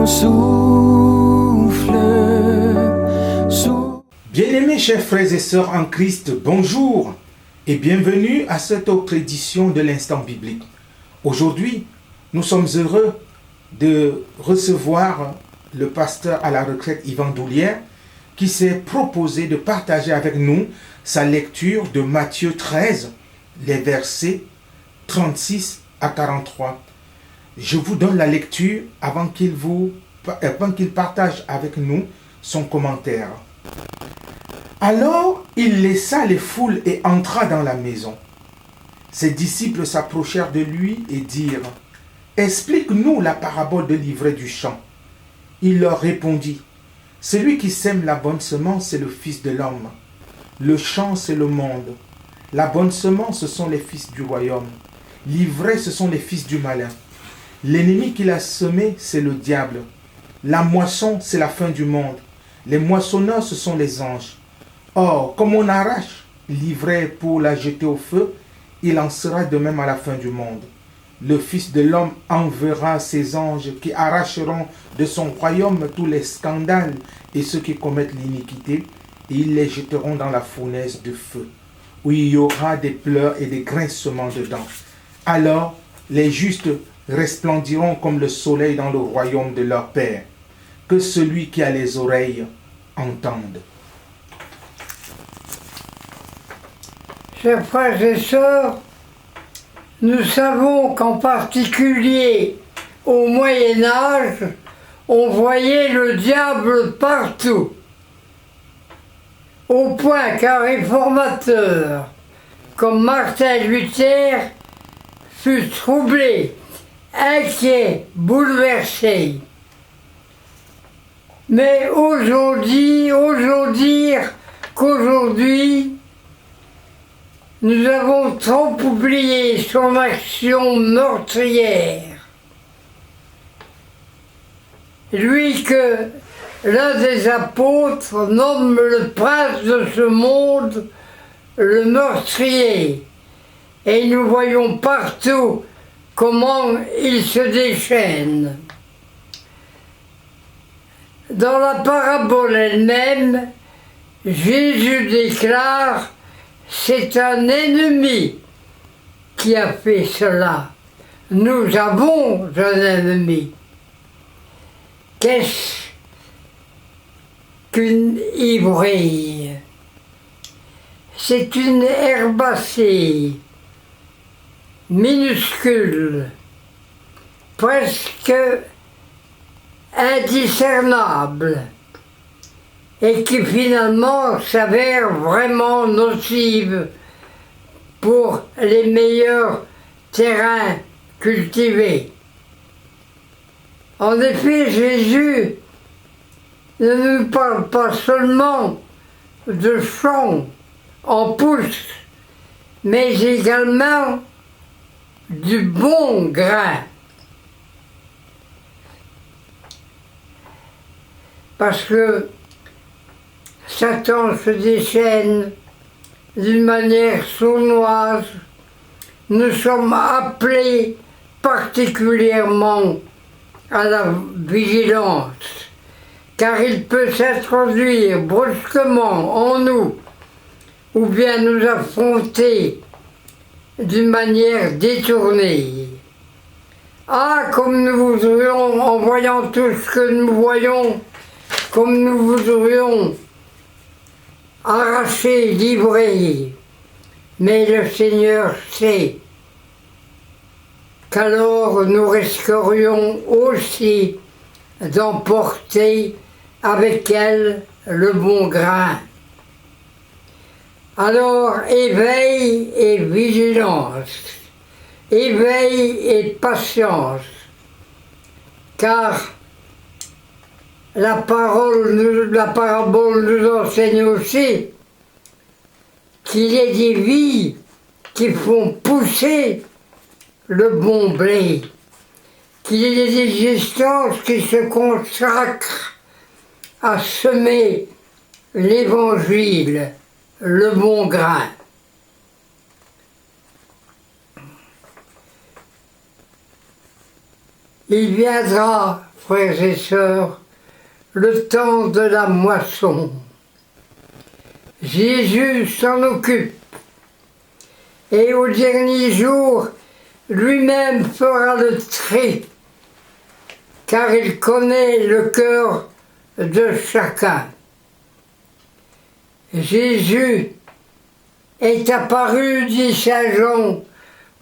ton souffle. Bien-aimés chers frères et sœurs en Christ, bonjour et bienvenue à cette autre édition de l'Instant Biblique. Aujourd'hui, nous sommes heureux de recevoir le pasteur à la retraite Yvan Doulière qui s'est proposé de partager avec nous sa lecture de Matthieu 13, les versets 36 à 43. Je vous donne la lecture avant qu'il partage avec nous son commentaire. Alors il laissa les foules et entra dans la maison. Ses disciples s'approchèrent de lui et dirent : « Explique-nous la parabole de l'ivraie du champ. » Il leur répondit : « Celui qui sème la bonne semence, c'est le Fils de l'homme. Le champ, c'est le monde. La bonne semence, ce sont les fils du royaume. L'ivraie, ce sont les fils du malin. L'ennemi qui l'a semé, c'est le diable. La moisson, c'est la fin du monde. Les moissonneurs, ce sont les anges. Or, comme on arrache l'ivraie pour la jeter au feu, il en sera de même à la fin du monde. Le Fils de l'homme enverra ses anges qui arracheront de son royaume tous les scandales et ceux qui commettent l'iniquité, et ils les jeteront dans la fournaise de feu, où il y aura des pleurs et des grincements de dents. Alors, les justes resplendiront comme le soleil dans le royaume de leur Père. Que celui qui a les oreilles entende. Chers frères et sœurs, nous savons qu'en particulier au Moyen-Âge, on voyait le diable partout, au point qu'un réformateur comme Martin Luther fut troublé, inquiet, bouleversé. Mais aujourd'hui, nous avons trop oublié son action meurtrière. Lui que l'un des apôtres nomme le prince de ce monde, le meurtrier. Et nous voyons partout comment il se déchaîne. Dans la parabole elle-même, Jésus déclare : c'est un ennemi qui a fait cela. Nous avons un ennemi. Qu'est-ce qu'une ivraie ? C'est une herbacée minuscule, presque indiscernable, et qui finalement s'avère vraiment nocive pour les meilleurs terrains cultivés. En effet, Jésus ne nous parle pas seulement de champs en pousse, mais également du bon grain. Parce que Satan se déchaîne d'une manière sournoise. Nous sommes appelés particulièrement à la vigilance, car il peut s'introduire brusquement en nous, ou bien nous affronter d'une manière détournée. Ah, comme nous voudrions, en voyant tout ce que nous voyons, comme nous voudrions arracher l'ivraie, mais le Seigneur sait qu'alors nous risquerions aussi d'emporter avec elle le bon grain. Alors éveil et vigilance, éveil et patience, car la parabole nous enseigne aussi qu'il y a des vies qui font pousser le bon blé, qu'il y a des existences qui se consacrent à semer l'évangile, le bon grain. Il viendra frères et sœurs, le temps de la moisson. Jésus s'en occupe. Et au dernier jour, lui-même fera le tri, car il connaît le cœur de chacun. Jésus est apparu, dit saint Jean,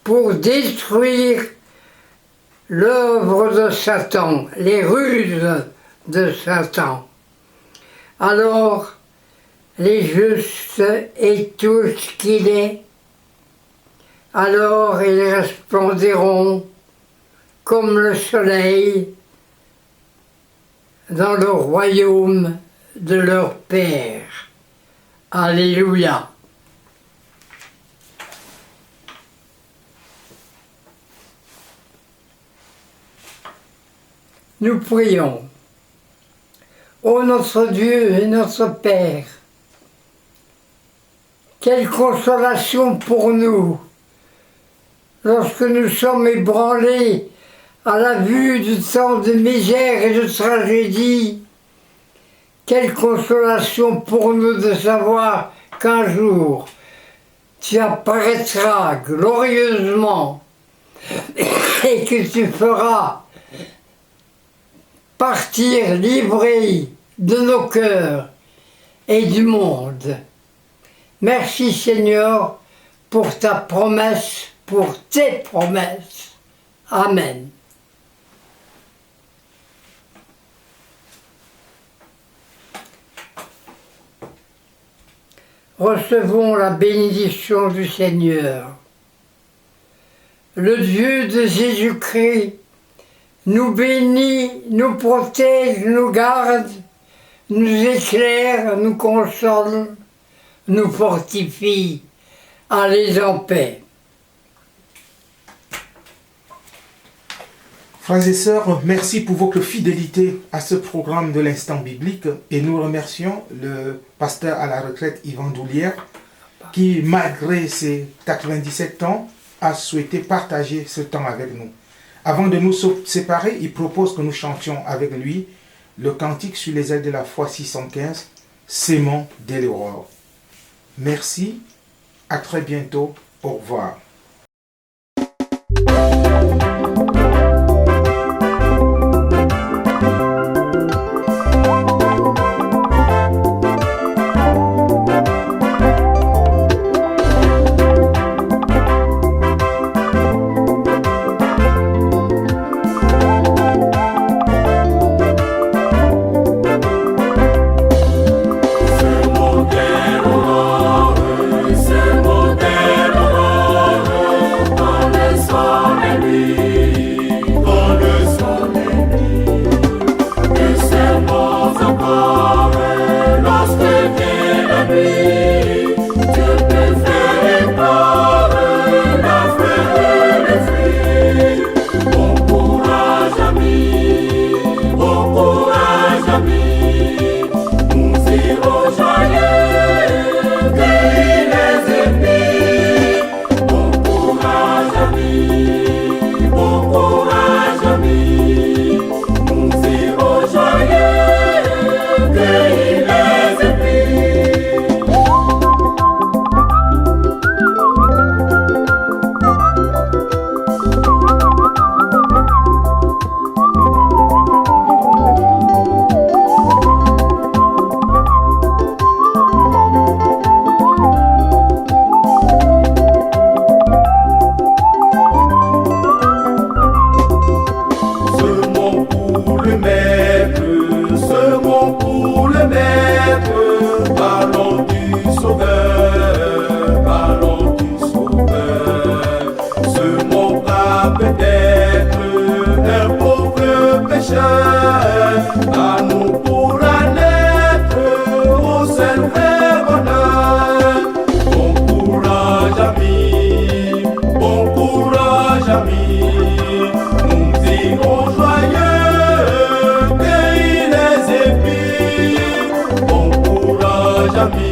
pour détruire l'œuvre de Satan, les ruses de Satan. Alors, les justes et tout ce qu'il est, alors ils resplendiront comme le soleil dans le royaume de leur Père. Alléluia. Nous prions. Ô notre Dieu et notre Père, quelle consolation pour nous lorsque nous sommes ébranlés à la vue du temps de misère et de tragédie. Quelle consolation pour nous de savoir qu'un jour tu apparaîtras glorieusement et que tu feras partir livrés de nos cœurs et du monde. Merci Seigneur pour ta promesse, pour tes promesses. Amen. Recevons la bénédiction du Seigneur. Le Dieu de Jésus-Christ nous bénit, nous protège, nous garde, nous éclaire, nous console, nous fortifie. Allez en paix. Frères et sœurs, merci pour votre fidélité à ce programme de l'instant biblique et nous remercions le pasteur à la retraite Yvan Doulière qui, malgré ses 97 ans, a souhaité partager ce temps avec nous. Avant de nous séparer, il propose que nous chantions avec lui le cantique sur les ailes de la foi 615, Sémons dès l'aurore. Merci, à très bientôt, au revoir. Amen.